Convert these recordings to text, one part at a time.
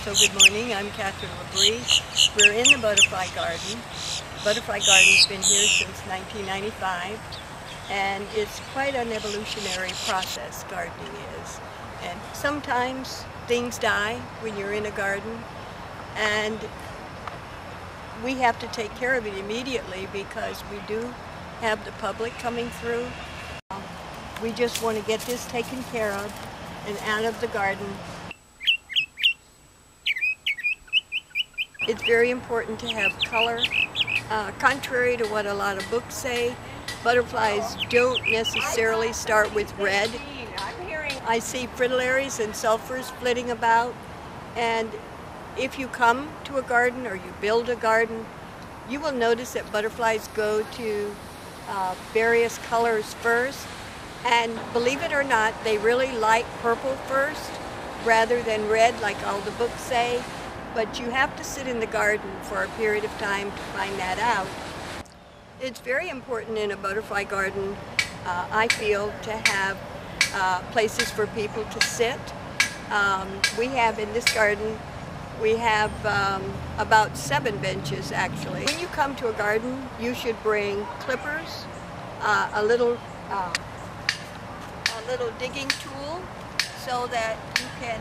So good morning, I'm Catherine LaBrie. We're in the butterfly garden. Butterfly garden's been here since 1995, and it's quite an evolutionary process, gardening is. And sometimes things die when you're in a garden, and we have to take care of it immediately because we do have the public coming through. We just want to get this taken care of and out of the garden. It's very important to have color. Contrary to what a lot of books say, butterflies don't necessarily start with red. I see fritillaries and sulfurs flitting about, and if you come to a garden or you build a garden, you will notice that butterflies go to various colors first, and believe it or not, they really like purple first rather than red like all the books say. But you have to sit in the garden for a period of time to find that out. It's very important in a butterfly garden, I feel, to have places for people to sit. We have in this garden, we have about 7 benches actually. When you come to a garden, you should bring clippers, a little digging tool so that you can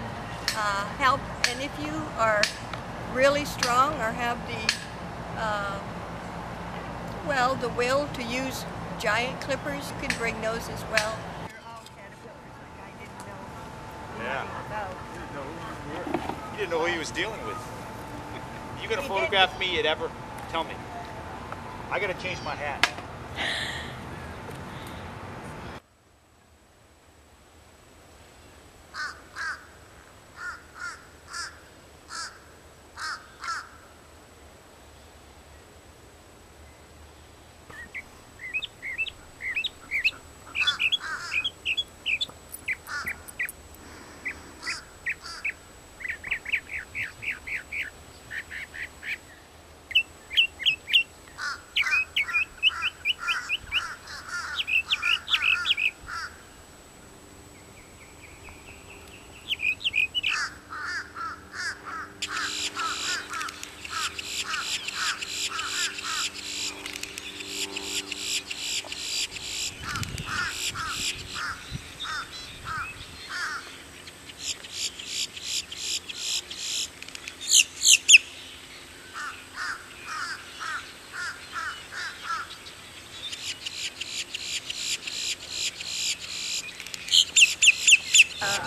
help. And if you are really strong or have the will to use giant clippers, you can bring those as well. They're all caterpillars, like I didn't know anything about. You didn't know who he was dealing with. You gonna photograph me at ever? Tell me. I gotta change my hat.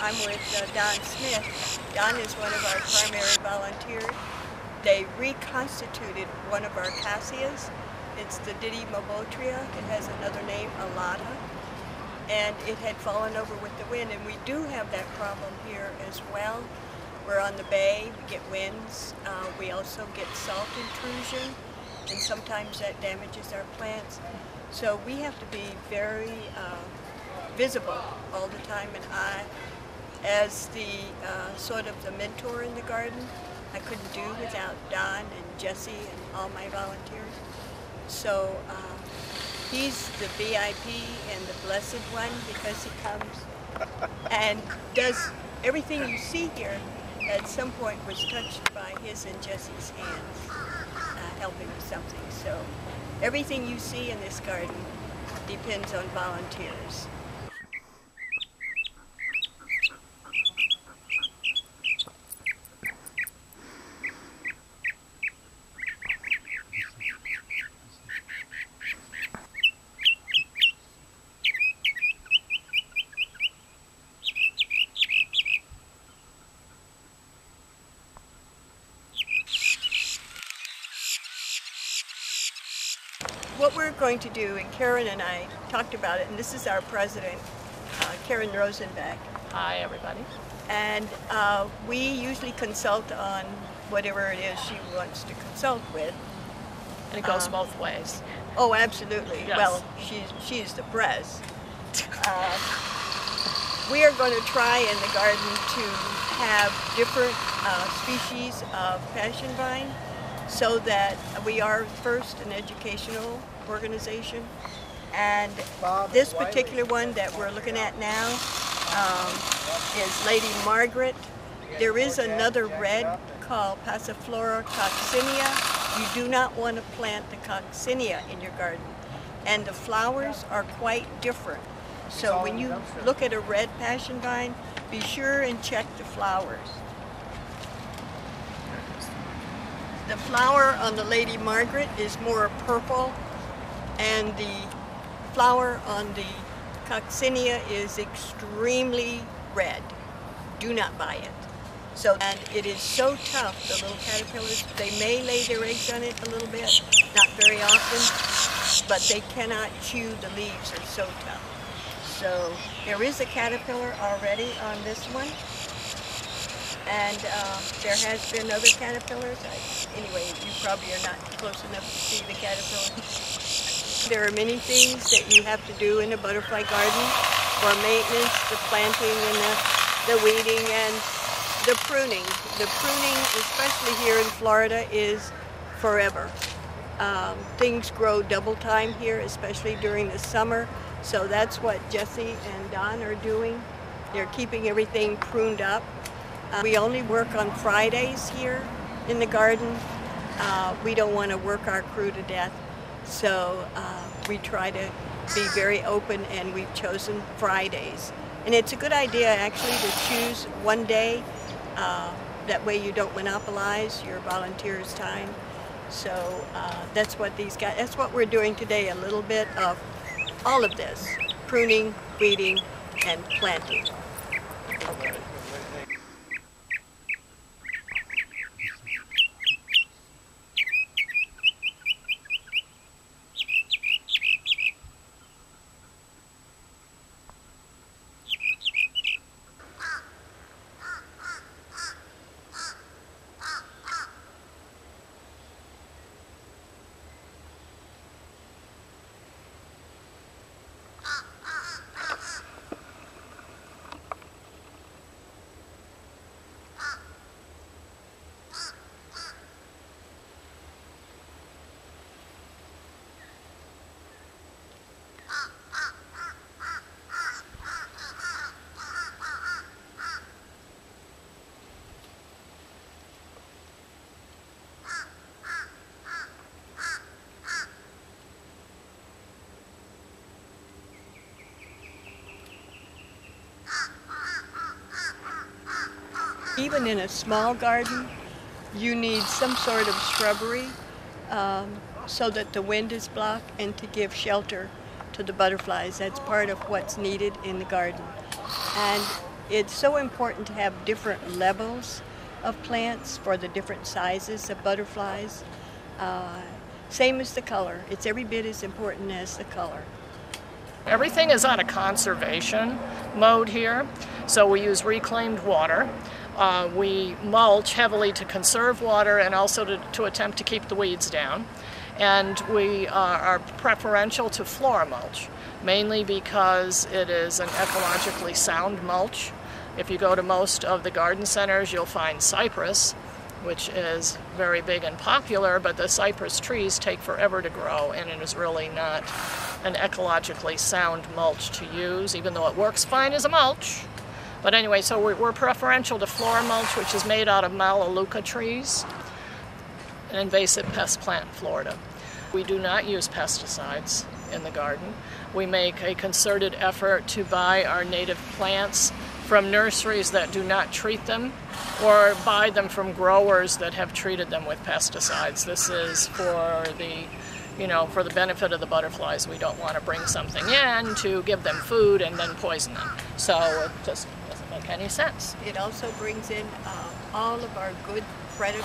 I'm with Don Smith. Don is one of our primary volunteers. They reconstituted one of our cassias. It's the Didymobotria. It has another name, Alata. And it had fallen over with the wind, and we do have that problem here as well. We're on the bay, we get winds. We also get salt intrusion, and sometimes that damages our plants. So we have to be very visible all the time, and as the sort of the mentor in the garden, I couldn't do without Don and Jesse and all my volunteers. So he's the VIP and the blessed one because he comes and does everything you see here at some point was touched by his and Jesse's hands, helping with something. So everything you see in this garden depends on volunteers. What we're going to do, and Karen and I talked about it, and this is our president, Karen Rosenbeck. Hi, everybody. And we usually consult on whatever it is she wants to consult with. And it goes both ways. Oh, absolutely. Yes. Well, she's the press. We are going to try in the garden to have different species of passion vine, so that we are first an educational organization. And this particular one that we're looking at now is Lady Margaret. There is another red called Passiflora coccinea. You do not want to plant the coccinea in your garden. And the flowers are quite different. So when you look at a red passion vine, be sure and check the flowers. The flower on the Lady Margaret is more purple, and the flower on the coccinea is extremely red. Do not buy it. And it is so tough, the little caterpillars, they may lay their eggs on it a little bit, not very often, but they cannot chew, the leaves are so tough. So there is a caterpillar already on this one, and there has been other caterpillars. Anyway, you probably are not close enough to see the caterpillar. There are many things that you have to do in a butterfly garden for maintenance, the planting and the weeding and the pruning. The pruning, especially here in Florida, is forever. Things grow double time here, especially during the summer. So that's what Jesse and Don are doing. They're keeping everything pruned up. We only work on Fridays here in the garden. We don't want to work our crew to death. So we try to be very open, and we've chosen Fridays. And it's a good idea actually to choose one day. That way you don't monopolize your volunteers' time. So that's what that's what we're doing today, a little bit of all of this: pruning, weeding, and planting. Okay. Even in a small garden, you need some sort of shrubbery so that the wind is blocked and to give shelter to the butterflies. That's part of what's needed in the garden. And it's so important to have different levels of plants for the different sizes of butterflies. Same as the color. It's every bit as important as the color. Everything is on a conservation mode here, so we use reclaimed water. We mulch heavily to conserve water and also to attempt to keep the weeds down. And we are preferential to floor mulch, mainly because it is an ecologically sound mulch. If you go to most of the garden centers, you'll find cypress, which is very big and popular, but the cypress trees take forever to grow, and it is really not an ecologically sound mulch to use, even though it works fine as a mulch. But anyway, so we're preferential to floor mulch, which is made out of melaleuca trees, an invasive pest plant in Florida. We do not use pesticides in the garden. We make a concerted effort to buy our native plants from nurseries that do not treat them, or buy them from growers that have treated them with pesticides. This is for the for the benefit of the butterflies. We don't want to bring something in to give them food and then poison them. So it just doesn't make any sense. It also brings in all of our good predators,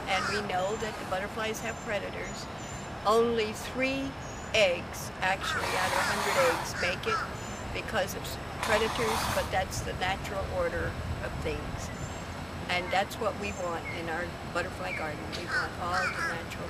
and we know that the butterflies have predators. Only 3 eggs, actually, out of 100 eggs, make it because of predators, but that's the natural order of things. And that's what we want in our butterfly garden. We want all the natural